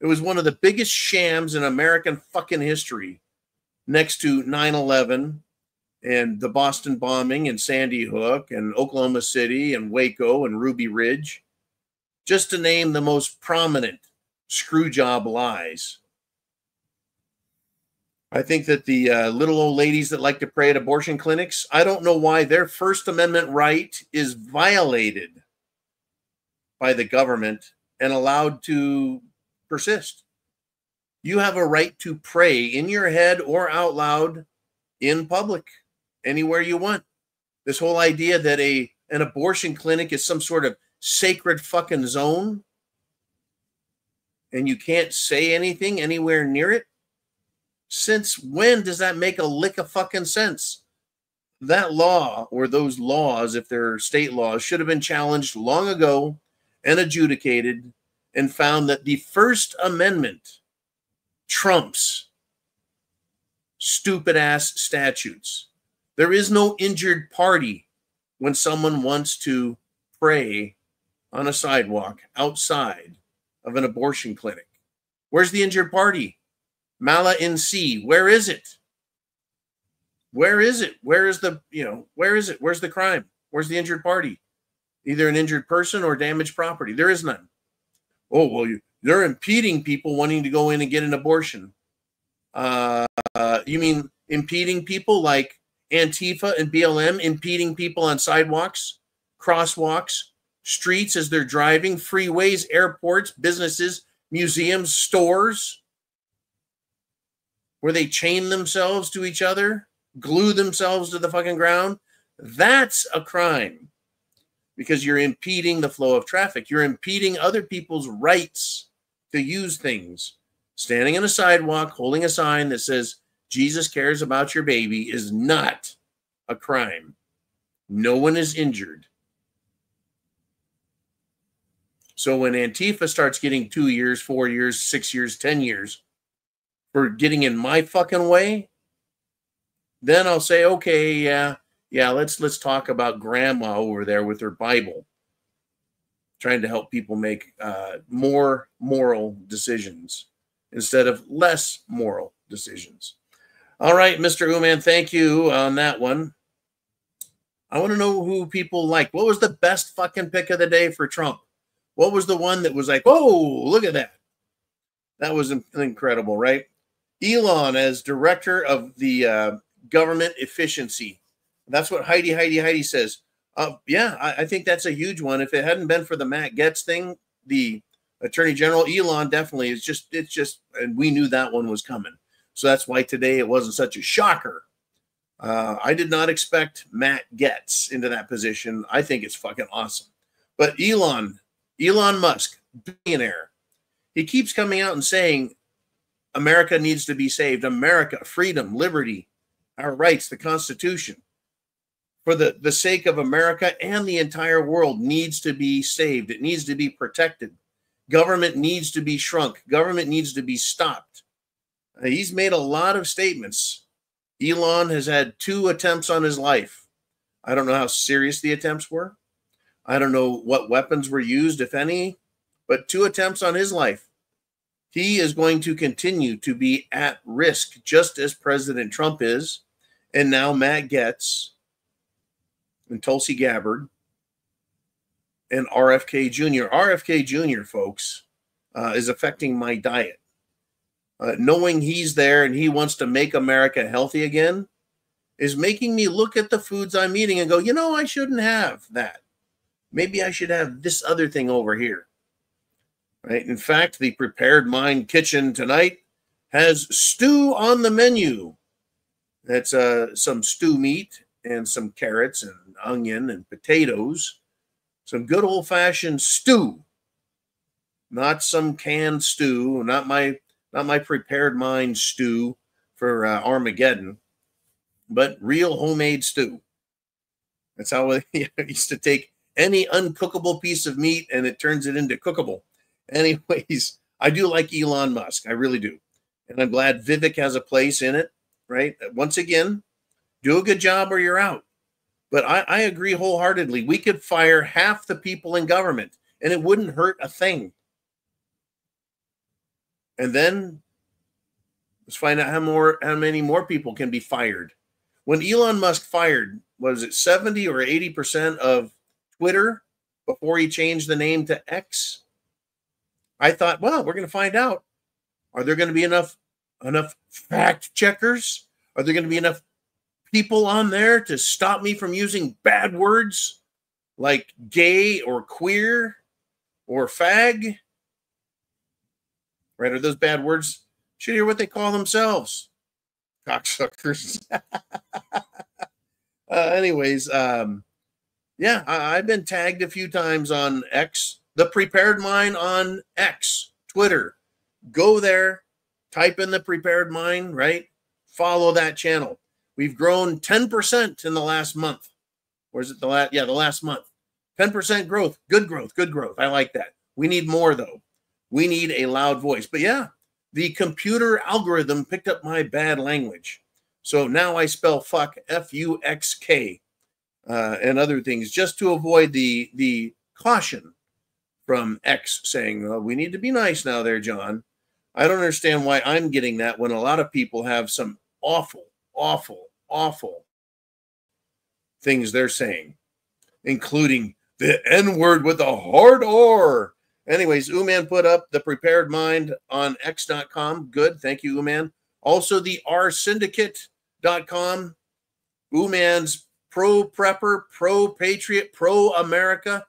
It was one of the biggest shams in American fucking history, next to 9/11 and the Boston bombing and Sandy Hook and Oklahoma City and Waco and Ruby Ridge, just to name the most prominent screwjob lies. I think that the little old ladies that like to pray at abortion clinics, I don't know why their First Amendment right is violated by the government and allowed to persist. You have a right to pray in your head or out loud in public, anywhere you want. This whole idea that an abortion clinic is some sort of sacred fucking zone and you can't say anything anywhere near it. Since when does that make a lick of fucking sense? that law, or those laws, if they're state laws, should have been challenged long ago and adjudicated and found that the First Amendment trumps stupid ass statutes. There is no injured party when someone wants to pray on a sidewalk outside of an abortion clinic. Where's the injured party? Mala in C. Where is it? Where is it? Where is the, where is it? Where's the crime? Where's the injured party? Either an injured person or damaged property. There is none. Oh, well, they're impeding people wanting to go in and get an abortion. You mean impeding people like Antifa and BLM, impeding people on sidewalks, crosswalks, streets as they're driving, freeways, airports, businesses, museums, stores, where they chain themselves to each other, glue themselves to the fucking ground? That's a crime, because you're impeding the flow of traffic. You're impeding other people's rights to use things. Standing on a sidewalk, holding a sign that says, Jesus cares about your baby, is not a crime. No one is injured. So when Antifa starts getting 2 years, 4 years, 6 years, 10 years for getting in my fucking way, then I'll say, okay, yeah, let's talk about grandma over there with her Bible, trying to help people make more moral decisions instead of less moral decisions. All right, Mr. Uman, thank you on that one. I want to know who people like. What was the best fucking pick of the day for Trump? What was the one that was like, oh, look at that? That was incredible, right? Elon as director of the government efficiency. That's what Heidi says. Yeah, I think that's a huge one. If it hadn't been for the Matt Gaetz thing, the Attorney General, Elon definitely is just, and we knew that one was coming. So that's why today it wasn't such a shocker. I did not expect Matt Gaetz into that position. I think it's fucking awesome. But Elon Musk, billionaire, he keeps coming out and saying America needs to be saved. America, freedom, liberty, our rights, the Constitution, for the sake of America and the entire world, needs to be saved. It needs to be protected. Government needs to be shrunk. Government needs to be stopped. He's made a lot of statements. Elon has had 2 attempts on his life. I don't know how serious the attempts were. I don't know what weapons were used, if any, but 2 attempts on his life. He is going to continue to be at risk, just as President Trump is, and now Matt Gaetz and Tulsi Gabbard and RFK Jr. RFK Jr., folks, is affecting my diet. Knowing he's there and he wants to make America healthy again is making me look at the foods I'm eating and go, I shouldn't have that. Maybe I should have this other thing over here. Right? In fact, the Prepared Mind kitchen tonight has stew on the menu. That's some stew meat and some carrots and onion and potatoes. Some good old-fashioned stew. Not some canned stew, not my Prepared Mind stew for Armageddon, but real homemade stew. That's how I used to take any uncookable piece of meat and it turns it into cookable. Anyways, I do like Elon Musk. I really do. And I'm glad Vivek has a place in it, right? Once again, do a good job or you're out. But I agree wholeheartedly. We could fire half the people in government and it wouldn't hurt a thing. And then let's find out how many more people can be fired. When Elon Musk fired, was it 70 or 80% of Twitter before he changed the name to X? I thought, well, we're going to find out. Are there going to be enough fact checkers? Are there going to be enough people on there to stop me from using bad words like gay or queer or fag? Right? Are those bad words? Should hear what they call themselves. Cocksuckers. Anyways, yeah, I've been tagged a few times on X. The Prepared Mind on X, Twitter. Go there, type in The Prepared Mind, right? Follow that channel. We've grown 10% in the last month. Or is it the last? Yeah, the last month. 10% growth. Good growth. Good growth. I like that. We need more, though. We need a loud voice. But yeah, the computer algorithm picked up my bad language. So now I spell fuck, F-U-X-K, and other things, just to avoid the caution from X saying, well, we need to be nice now there, John. I don't understand why I'm getting that when a lot of people have some awful, awful, awful things they're saying, including the N-word with a hard R. Anyways, Uman put up the Prepared Mind on X.com. Good. Thank you, Uman. Also, the rsyndicate.com. Uman's pro-prepper, pro-patriot, pro-America,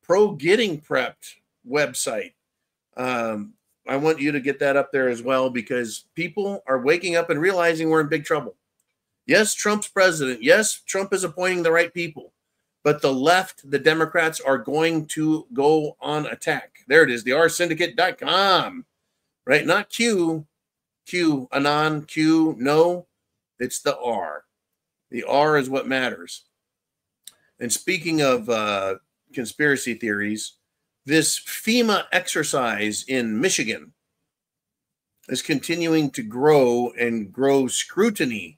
pro-getting prepped website. I want you to get that up there as well, because people are waking up and realizing we're in big trouble. Yes, Trump's president. Yes, Trump is appointing the right people. But the left, the Democrats, are going to go on attack. There it is, the rsyndicate.com. Right? Not Q, anon, Q, no. It's the R. The R is what matters. And speaking of conspiracy theories, this FEMA exercise in Michigan is continuing to grow and grow scrutiny.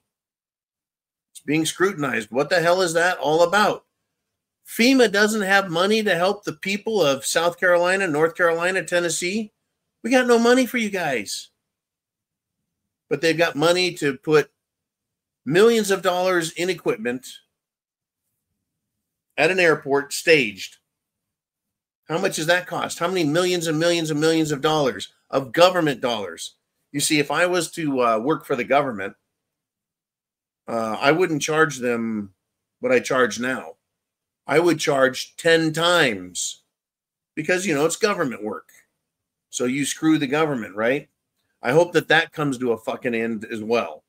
It's being scrutinized. What the hell is that all about? FEMA doesn't have money to help the people of South Carolina, North Carolina, Tennessee. We got no money for you guys. But they've got money to put millions of dollars in equipment at an airport staged. How much does that cost? How many millions and millions and millions of dollars, of government dollars? You see, if I was to work for the government, I wouldn't charge them what I charge now. I would charge 10 times because, you know, it's government work. So you screw the government, right? I hope that that comes to a fucking end as well.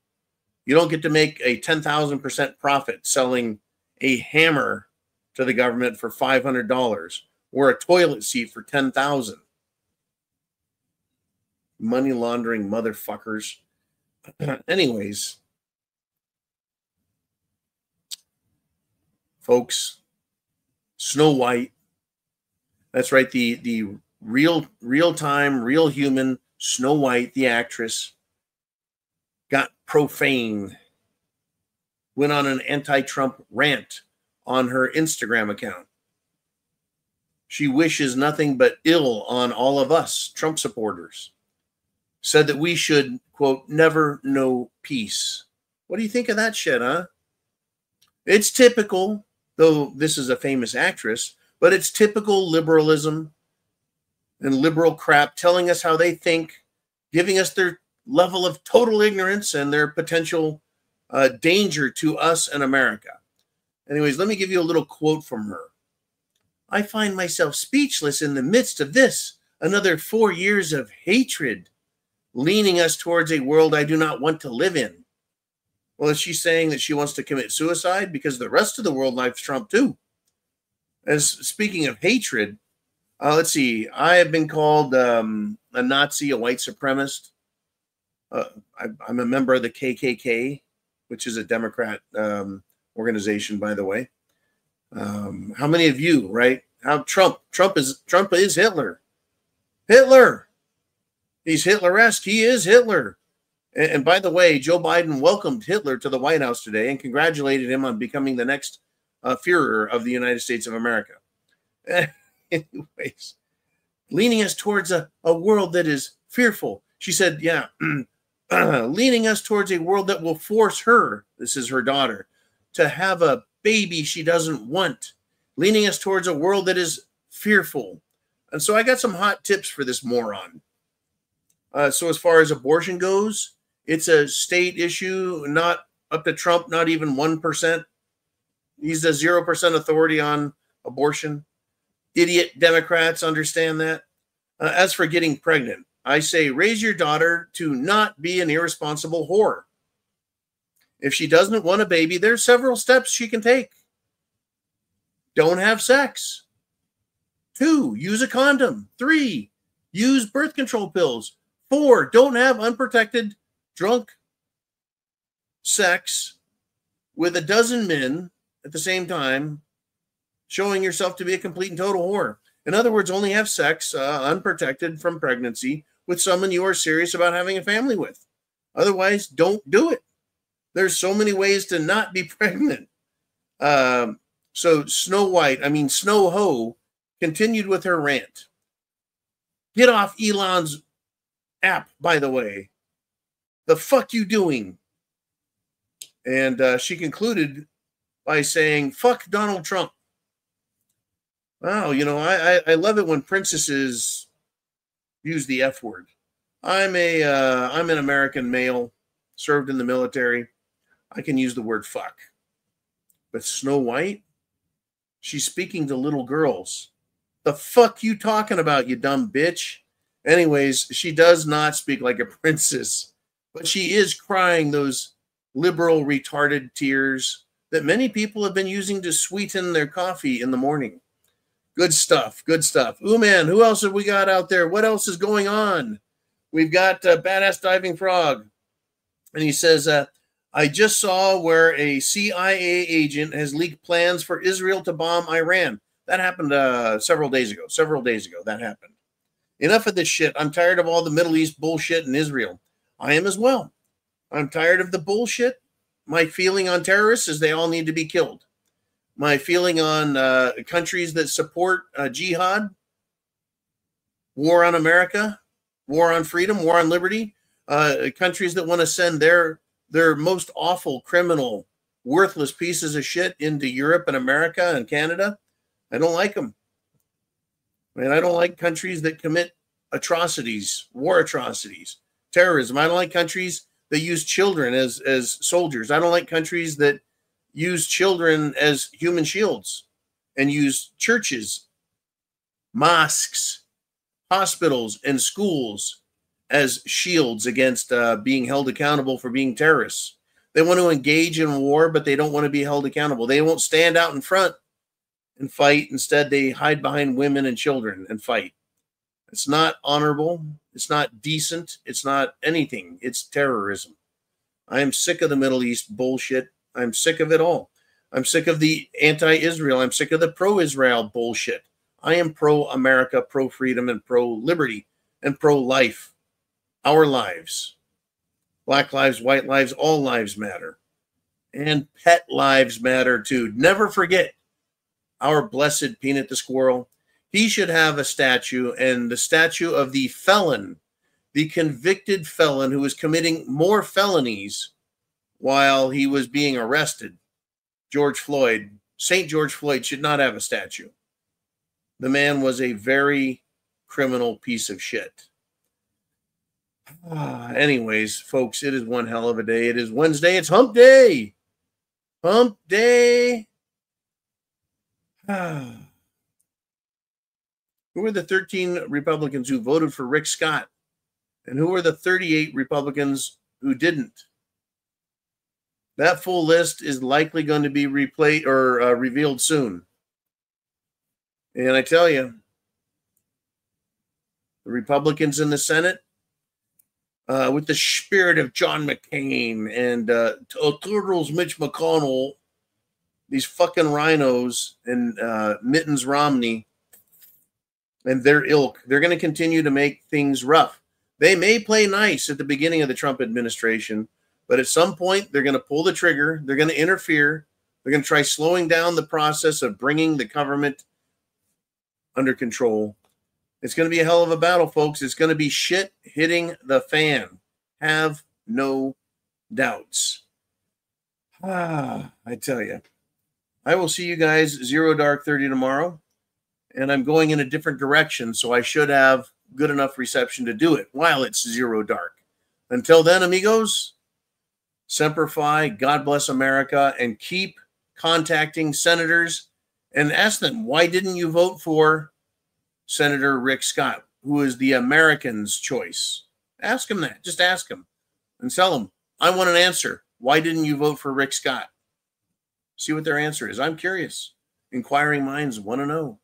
You don't get to make a 10,000% profit selling a hammer to the government for $500 or a toilet seat for $10,000. Money laundering motherfuckers. Anyways, folks, Snow White. That's right. The real-time, real human Snow White, the actress, got profane, went on an anti-Trump rant on her Instagram account. She wishes nothing but ill on all of us, Trump supporters. Said that we should, quote, never know peace. What do you think of that shit, huh? It's typical, though this is a famous actress, but it's typical liberalism and liberal crap telling us how they think, giving us their level of total ignorance and their potential danger to us and America. Anyways, let me give you a little quote from her. I find myself speechless in the midst of this, another 4 years of hatred, leaning us towards a world I do not want to live in. Well, is she saying that she wants to commit suicide? Because the rest of the world likes Trump too. As speaking of hatred, let's see. I have been called a Nazi, a white supremacist. I'm a member of the KKK, which is a Democrat organization, by the way. How many of you, right? How Trump is Hitler. Hitler. He's Hitler-esque. He is Hitler. And by the way, Joe Biden welcomed Hitler to the White House today and congratulated him on becoming the next Führer of the United States of America. Anyways, leaning us towards a world that is fearful. She said, yeah, leaning us towards a world that will force her, this is her daughter, to have a baby she doesn't want. Leaning us towards a world that is fearful. And so I got some hot tips for this moron. So as far as abortion goes, it's a state issue, not up to Trump, not even 1%. He's the 0% authority on abortion. Idiot Democrats understand that. As for getting pregnant, I say raise your daughter to not be an irresponsible whore. If she doesn't want a baby, there's several steps she can take. Don't have sex. 2, use a condom. 3, use birth control pills. 4, don't have unprotected drunk sex with a dozen men at the same time, showing yourself to be a complete and total whore. In other words, only have sex unprotected from pregnancy with someone you are serious about having a family with. Otherwise, don't do it. There's so many ways to not be pregnant. So Snow Ho, continued with her rant. Get off Elon's app, by the way. The fuck you doing? And she concluded by saying, fuck Donald Trump. Wow, I love it when princesses use the F word. I'm an American male, served in the military. I can use the word fuck. But Snow White, she's speaking to little girls. The fuck you talking about, you dumb bitch? Anyways, she does not speak like a princess, but she is crying those liberal retarded tears that many people have been using to sweeten their coffee in the morning. Good stuff. Good stuff. Ooh, man, who else have we got out there? What else is going on? We've got Badass Diving Frog. And he says, I just saw where a CIA agent has leaked plans for Israel to bomb Iran. That happened several days ago. That happened. Enough of this shit. I'm tired of all the Middle East bullshit in Israel. I am as well. I'm tired of the bullshit. My feeling on terrorists is they all need to be killed. My feeling on countries that support jihad, war on America, war on freedom, war on liberty, countries that want to send their most awful, criminal, worthless pieces of shit into Europe and America and Canada. I don't like them. And I don't like countries that commit atrocities, war atrocities, terrorism. I don't like countries that use children as soldiers. I don't like countries that use children as human shields and use churches, mosques, hospitals, and schools as shields against being held accountable for being terrorists. They want to engage in war, but they don't want to be held accountable. They won't stand out in front and fight. Instead, they hide behind women and children and fight. It's not honorable. It's not decent. It's not anything. It's terrorism. I am sick of the Middle East bullshit. I'm sick of it all. I'm sick of the anti-Israel. I'm sick of the pro-Israel bullshit. I am pro-America, pro-freedom, and pro-liberty, and pro-life. Our lives. Black lives, white lives, all lives matter. And pet lives matter too. Never forget our blessed Peanut the squirrel. He should have a statue, and the statue of the felon, the convicted felon who was committing more felonies while he was being arrested. George Floyd, St. George Floyd, should not have a statue. The man was a very criminal piece of shit. Anyways, folks, it is one hell of a day. It is Wednesday. It's hump day. Hump day. Who are the 13 Republicans who voted for Rick Scott? And who are the 38 Republicans who didn't? That full list is likely going to be revealed soon. And I tell you, the Republicans in the Senate, with the spirit of John McCain and Turtles Mitch McConnell, these fucking rhinos and Mittens Romney and their ilk, they're going to continue to make things rough. They may play nice at the beginning of the Trump administration, but at some point they're going to pull the trigger. They're going to interfere. They're going to try slowing down the process of bringing the government under control. It's going to be a hell of a battle, folks. It's going to be shit hitting the fan. Have no doubts. I tell you. I will see you guys 0 dark 30 tomorrow. And I'm going in a different direction, so I should have good enough reception to do it while it's 0 dark. Until then, amigos, Semper Fi, God bless America, and keep contacting senators and ask them, why didn't you vote for Senator Rick Scott, who is the Americans' choice? Ask him that. Just ask him and tell him, I want an answer. Why didn't you vote for Rick Scott? See what their answer is. I'm curious. Inquiring minds want to know.